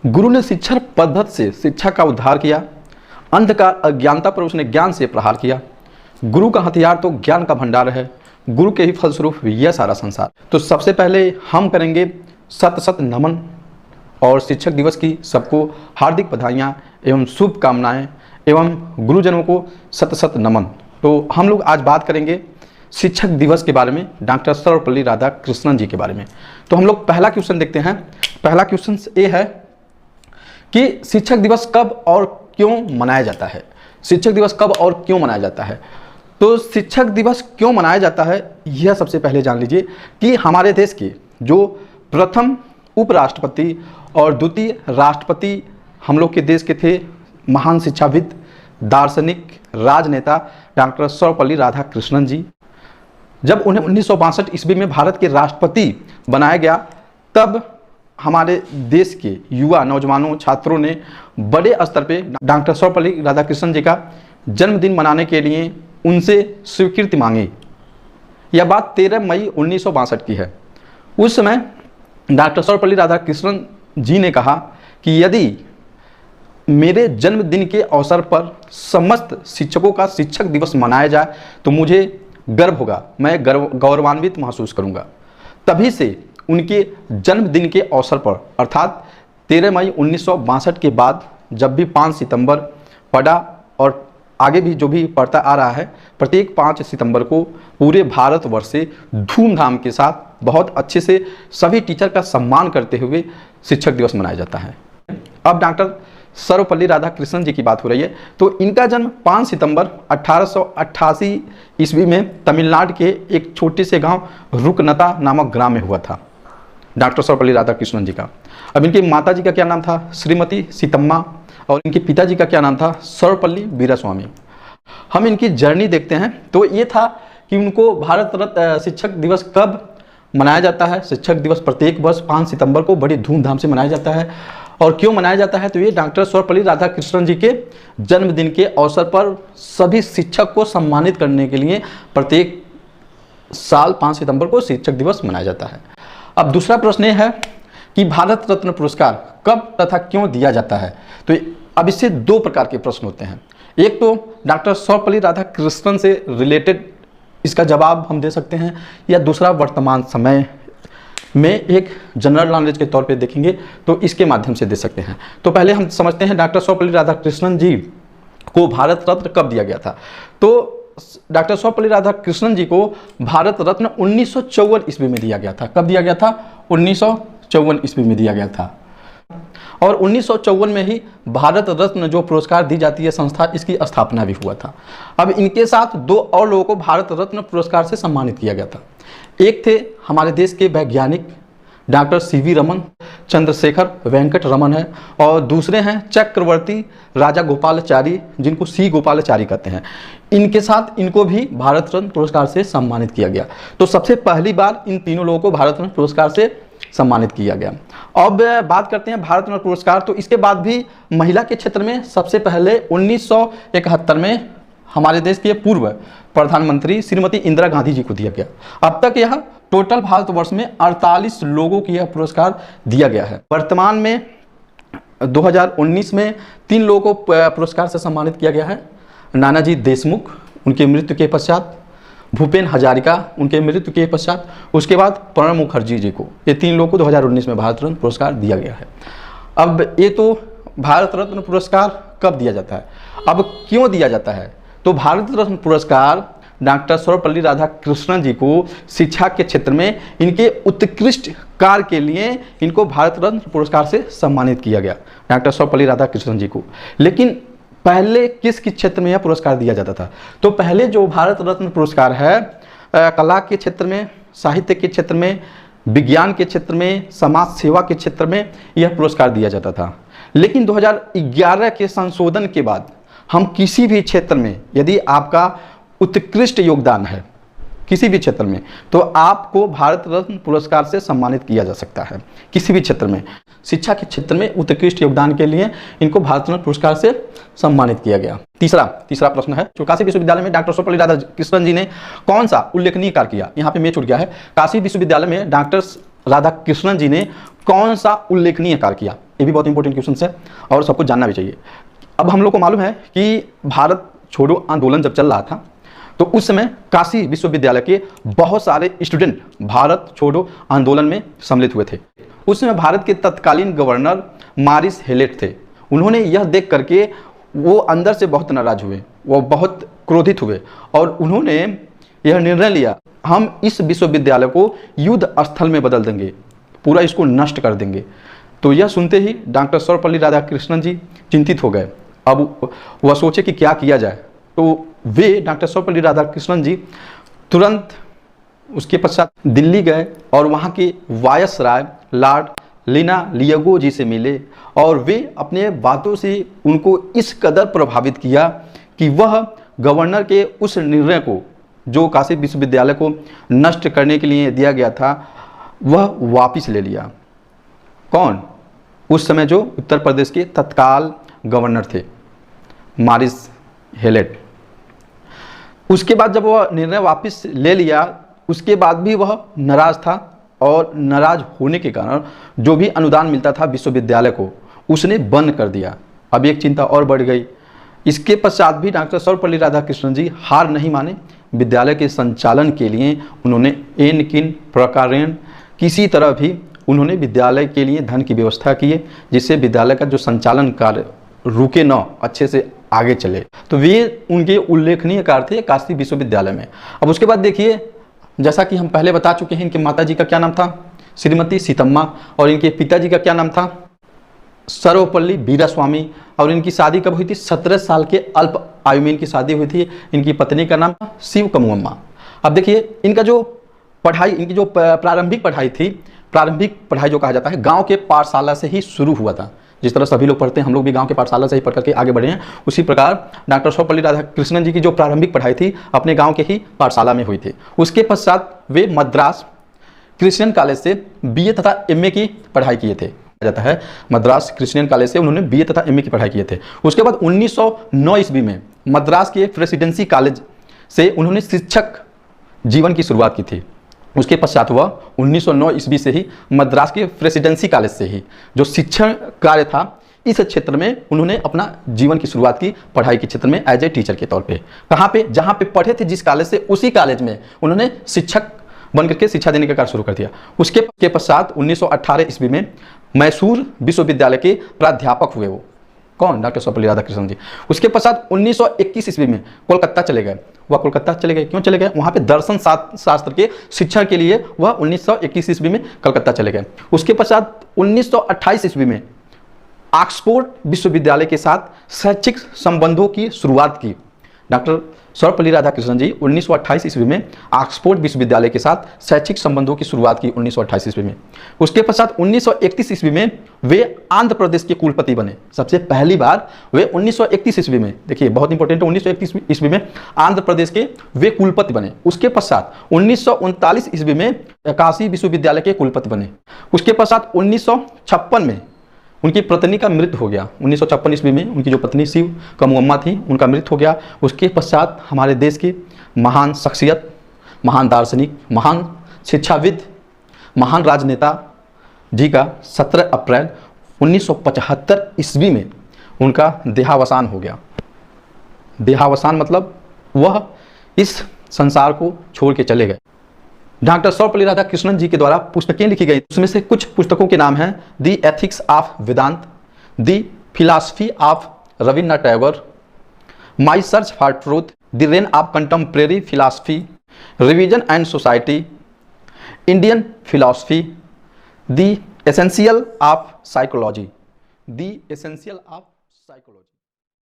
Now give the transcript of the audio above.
गुरु ने शिक्षण पद्धति से शिक्षा का उद्धार किया, अंधकार अज्ञानता पर उसने ज्ञान से प्रहार किया। गुरु का हथियार तो ज्ञान का भंडार है, गुरु के ही फलस्वरूप यह सारा संसार। तो सबसे पहले हम करेंगे सत सत नमन और शिक्षक दिवस की सबको हार्दिक बधाइयाँ एवं शुभकामनाएं एवं गुरुजनों को सत सत नमन। तो हम लोग आज बात करेंगे शिक्षक दिवस के बारे में, डॉक्टर सर्वपल्ली राधाकृष्णन जी के बारे में। तो हम लोग पहला क्वेश्चन देखते हैं। पहला क्वेश्चन ये है कि शिक्षक दिवस कब और क्यों मनाया जाता है। शिक्षक दिवस कब और क्यों मनाया जाता है। तो शिक्षक दिवस क्यों मनाया जाता है यह सबसे पहले जान लीजिए कि हमारे देश के जो प्रथम उपराष्ट्रपति और द्वितीय राष्ट्रपति हम लोग के देश के थे, महान शिक्षाविद, दार्शनिक, राजनेता डॉक्टर सर्वपल्ली राधाकृष्णन जी। जब उन्हें 1962 ईस्वी में भारत के राष्ट्रपति बनाया गया, तब हमारे देश के युवा नौजवानों छात्रों ने बड़े स्तर पे डॉक्टर सर्वपल्ली राधाकृष्णन जी का जन्मदिन मनाने के लिए उनसे स्वीकृति मांगी। यह बात 13 मई 1962 की है। उस समय डॉक्टर सर्वपल्ली राधाकृष्णन जी ने कहा कि यदि मेरे जन्मदिन के अवसर पर समस्त शिक्षकों का शिक्षक दिवस मनाया जाए तो मुझे गर्व होगा, मैं गौरवान्वित महसूस करूंगा। तभी से उनके जन्मदिन के अवसर पर अर्थात 13 मई 1962 के बाद जब भी 5 सितंबर पड़ा और आगे भी जो भी पड़ता आ रहा है, प्रत्येक 5 सितंबर को पूरे भारतवर्ष से धूमधाम के साथ बहुत अच्छे से सभी टीचर का सम्मान करते हुए शिक्षक दिवस मनाया जाता है। अब डॉक्टर सर्वपल्ली राधाकृष्णन जी की बात हो रही है। तो इनका जन्म 5 सितंबर 1888 ईस्वी में तमिलनाडु के एक छोटे से गांव रुकनता नामक ग्राम में हुआ था, डॉक्टर सर्वपल्ली राधाकृष्णन जी का। अब इनकी माता जी का क्या नाम था, श्रीमती सीतम्मा, और इनके पिताजी का क्या नाम था, सर्वपल्ली वीरास्वामी। हम इनकी जर्नी देखते हैं। तो ये था कि उनको भारत रत्न शिक्षक दिवस कब मनाया जाता है। शिक्षक दिवस प्रत्येक वर्ष 5 सितंबर को बड़ी धूमधाम से मनाया जाता है। और क्यों मनाया जाता है, तो ये डॉक्टर सर्वपल्ली राधाकृष्णन जी के जन्मदिन के अवसर पर सभी शिक्षक को सम्मानित करने के लिए प्रत्येक साल 5 सितंबर को शिक्षक दिवस मनाया जाता है। अब दूसरा प्रश्न ये है कि भारत रत्न पुरस्कार कब तथा क्यों दिया जाता है। तो अब इससे 2 प्रकार के प्रश्न होते हैं। एक तो डॉक्टर सर्वपल्ली राधाकृष्णन से रिलेटेड इसका जवाब हम दे सकते हैं, या दूसरा वर्तमान समय में एक जनरल नॉलेज के तौर पे देखेंगे तो इसके माध्यम से दे सकते हैं। तो पहले हम समझते हैं डॉक्टर सर्वपल्ली राधाकृष्णन जी को भारत रत्न कब दिया गया था। तो डॉक्टर सर्वपल्ली राधाकृष्णन जी को भारत रत्न 1954 ईस्वी में दिया गया था। कब दिया गया था, 1954 ईस्वी में दिया गया था। और 1954 में ही भारत रत्न जो पुरस्कार दी जाती है संस्था, इसकी स्थापना भी हुआ था। अब इनके साथ 2 और लोगों को भारत रत्न पुरस्कार से सम्मानित किया गया था। एक थे हमारे देश के वैज्ञानिक डॉक्टर सीवी रमन, चंद्रशेखर वेंकट रमन है, और दूसरे हैं चक्रवर्ती राजा गोपालाचारी, जिनको सी गोपालाचारी कहते हैं। इनके साथ इनको भी भारत रत्न पुरस्कार से सम्मानित किया गया। तो सबसे पहली बार इन तीनों लोगों को भारत रत्न पुरस्कार से सम्मानित किया गया। अब बात करते हैं भारत रत्न पुरस्कार। तो इसके बाद भी महिला के क्षेत्र में सबसे पहले 1971 में हमारे देश के पूर्व प्रधानमंत्री श्रीमती इंदिरा गांधी जी को दिया गया। अब तक यह टोटल भारतवर्ष में 48 लोगों को यह पुरस्कार दिया गया है। वर्तमान में 2019 में 3 लोगों को पुरस्कार से सम्मानित किया गया है। नानाजी देशमुख, उनके मृत्यु के पश्चात, भूपेन हजारिका, उनके मृत्यु के पश्चात, उसके बाद प्रणब मुखर्जी जी को, ये 3 लोगों को 2019 में भारत रत्न पुरस्कार दिया गया है। अब ये तो भारत रत्न पुरस्कार कब दिया जाता है, अब क्यों दिया जाता है। तो भारत रत्न पुरस्कार डॉक्टर सर्वपल्ली राधाकृष्णन जी को शिक्षा के क्षेत्र में इनके उत्कृष्ट कार्य के लिए इनको भारत रत्न पुरस्कार से सम्मानित किया गया, डॉक्टर सर्वपल्ली राधाकृष्णन जी को। लेकिन पहले किस क्षेत्र में यह पुरस्कार दिया जाता था। तो पहले जो भारत रत्न पुरस्कार है कला के क्षेत्र में, साहित्य के क्षेत्र में, विज्ञान के क्षेत्र में, समाज सेवा के क्षेत्र में यह पुरस्कार दिया जाता था। लेकिन 2011 के संशोधन के बाद हम किसी भी क्षेत्र में यदि आपका उत्कृष्ट योगदान है किसी भी क्षेत्र में, तो आपको भारत रत्न पुरस्कार से सम्मानित किया जा सकता है किसी भी क्षेत्र में। शिक्षा के क्षेत्र में उत्कृष्ट योगदान के लिए इनको भारत रत्न पुरस्कार से सम्मानित किया गया। तीसरा प्रश्न है, जो काशी विश्वविद्यालय में डॉक्टर सर्वपल्ली राधाकृष्णन जी ने कौन सा उल्लेखनीय कार्य किया। यहाँ पे मैं छूट गया है, काशी विश्वविद्यालय में डॉक्टर राधाकृष्णन जी ने कौन सा उल्लेखनीय कार्य किया। ये भी बहुत इंपॉर्टेंट क्वेश्चन है और सबको जानना भी चाहिए। अब हम लोग को मालूम है कि भारत छोड़ो आंदोलन जब चल रहा था तो उस समय काशी विश्वविद्यालय के बहुत सारे स्टूडेंट भारत छोड़ो आंदोलन में सम्मिलित हुए थे। उस समय भारत के तत्कालीन गवर्नर मॉरिस हेलेट थे। उन्होंने यह देख करके वो अंदर से बहुत नाराज हुए, वो बहुत क्रोधित हुए और उन्होंने यह निर्णय लिया, हम इस विश्वविद्यालय को युद्ध स्थल में बदल देंगे, पूरा इसको नष्ट कर देंगे। तो यह सुनते ही डॉक्टर सर्वपल्ली राधाकृष्णन जी चिंतित हो गए। अब वह सोचे कि क्या किया जाए, तो वे डॉक्टर सर्वपल्ली राधाकृष्णन जी तुरंत उसके पश्चात दिल्ली गए और वहाँ के वायसराय लॉर्ड लिनालियागो जी से मिले और वे अपने बातों से उनको इस कदर प्रभावित किया कि वह गवर्नर के उस निर्णय को, जो काशी विश्वविद्यालय को नष्ट करने के लिए दिया गया था, वह वापस ले लिया। कौन? उस समय जो उत्तर प्रदेश के तत्काल गवर्नर थे मॉरिस हेलेट। उसके बाद जब वह निर्णय वापस ले लिया, उसके बाद भी वह नाराज था और नाराज होने के कारण जो भी अनुदान मिलता था विश्वविद्यालय को उसने बंद कर दिया। अब एक चिंता और बढ़ गई। इसके पश्चात भी डॉक्टर सर्वपल्ली राधाकृष्णन जी हार नहीं माने। विद्यालय के संचालन के लिए उन्होंने एन किन प्रकारेण किसी तरह भी उन्होंने विद्यालय के लिए धन की व्यवस्था की है, जिससे विद्यालय का जो संचालन कार्य रुके न, अच्छे से आगे चले। तो वे उनके उल्लेखनीय कार्य थे काशी विश्वविद्यालय में। अब उसके बाद देखिए, जैसा कि हम पहले बता चुके हैं, इनके माताजी का क्या नाम था? श्रीमती सीतम्मा। और इनके पिताजी का क्या नाम था? सर्वपल्ली वीरास्वामी। और इनकी शादी कब हुई थी? 17 साल के अल्प आयु में इनकी शादी हुई थी। इनकी पत्नी का नाम शिव कमुअम्मा। अब देखिए, इनका जो पढ़ाई, इनकी जो प्रारंभिक पढ़ाई थी, प्रारंभिक पढ़ाई जो कहा जाता है, गांव के पाठशाला से ही शुरू हुआ था। जिस तरह सभी लोग पढ़ते हैं, हम लोग भी गांव के पाठशाला से ही पढ़ करके आगे बढ़े हैं, उसी प्रकार डॉक्टर सर्वपल्ली राधाकृष्णन जी की जो प्रारंभिक पढ़ाई थी अपने गांव के ही पाठशाला में हुई थी। उसके पश्चात वे मद्रास क्रिश्चियन कॉलेज से बीए तथा एमए की पढ़ाई किए थे। जाता है मद्रास क्रिश्चियन कॉलेज से उन्होंने बीए तथा एमए की पढ़ाई किए थे। उसके बाद 1909 ईस्वी में मद्रास के प्रेसिडेंसी कॉलेज से उन्होंने शिक्षक जीवन की शुरुआत की थी। उसके पश्चात वह 1909 ईस्वी से ही मद्रास के प्रेसिडेंसी कॉलेज से ही जो शिक्षण कार्य था, इस क्षेत्र में उन्होंने अपना जीवन की शुरुआत की, पढ़ाई के क्षेत्र में एज ए टीचर के तौर पे। कहाँ पे? जहाँ पे पढ़े थे जिस कॉलेज से, उसी कॉलेज में उन्होंने शिक्षक बन करके शिक्षा देने का कार्य शुरू कर दिया। उसके पश्चात 1918 ईस्वी में मैसूर विश्वविद्यालय के प्राध्यापक हुए। वो कौन? डॉक्टर सर्वपल्ली राधाकृष्णन जी। उसके पश्चात 1921 ईस्वी में कोलकाता चले गए। वह कोलकाता चले गए, क्यों चले गए? वहाँ पे दर्शन शास्त्र के शिक्षण के लिए वह 1921 ईस्वी में कलकत्ता चले गए। उसके पश्चात 1928 ईस्वी में ऑक्सफोर्ड विश्वविद्यालय के साथ शैक्षिक संबंधों की शुरुआत की। डॉक्टर सर्वपल्ली राधाकृष्णन जी 1928 ईस्वी में ऑक्सफोर्ड विश्वविद्यालय के साथ शैक्षिक संबंधों की शुरुआत की 1928 ईस्वी में। उसके पश्चात 1931 ईस्वी में वे आंध्र प्रदेश के कुलपति बने। सबसे पहली बार वे 1931 ईस्वी में, देखिए बहुत इंपॉर्टेंट है, 1931 ईस्वी में आंध्र प्रदेश के वे कुलपति बने। उसके पश्चात 1939 ईस्वी में काशी विश्वविद्यालय के कुलपति बने। उसके पश्चात 1956 में उनकी पत्नी का मृत्यु हो गया। 1956 ईस्वी में उनकी जो पत्नी शिव कमुअम्मा थी, उनका मृत्यु हो गया। उसके पश्चात हमारे देश की महान शख्सियत, महान दार्शनिक, महान शिक्षाविद, महान राजनेता जी का 17 अप्रैल 1975 ईस्वी में उनका देहावसान हो गया। देहावसान मतलब वह इस संसार को छोड़ के चले गए। डॉक्टर सर्वपल्ली राधाकृष्णन जी के द्वारा पुस्तकें लिखी गई, उसमें से कुछ पुस्तकों के नाम हैं the ethics of Vedanta, the philosophy of Rabindranath Tagore, my search for truth, the reign of contemporary philosophy, religion and society, Indian philosophy, the essential of psychology, the essential of psychology.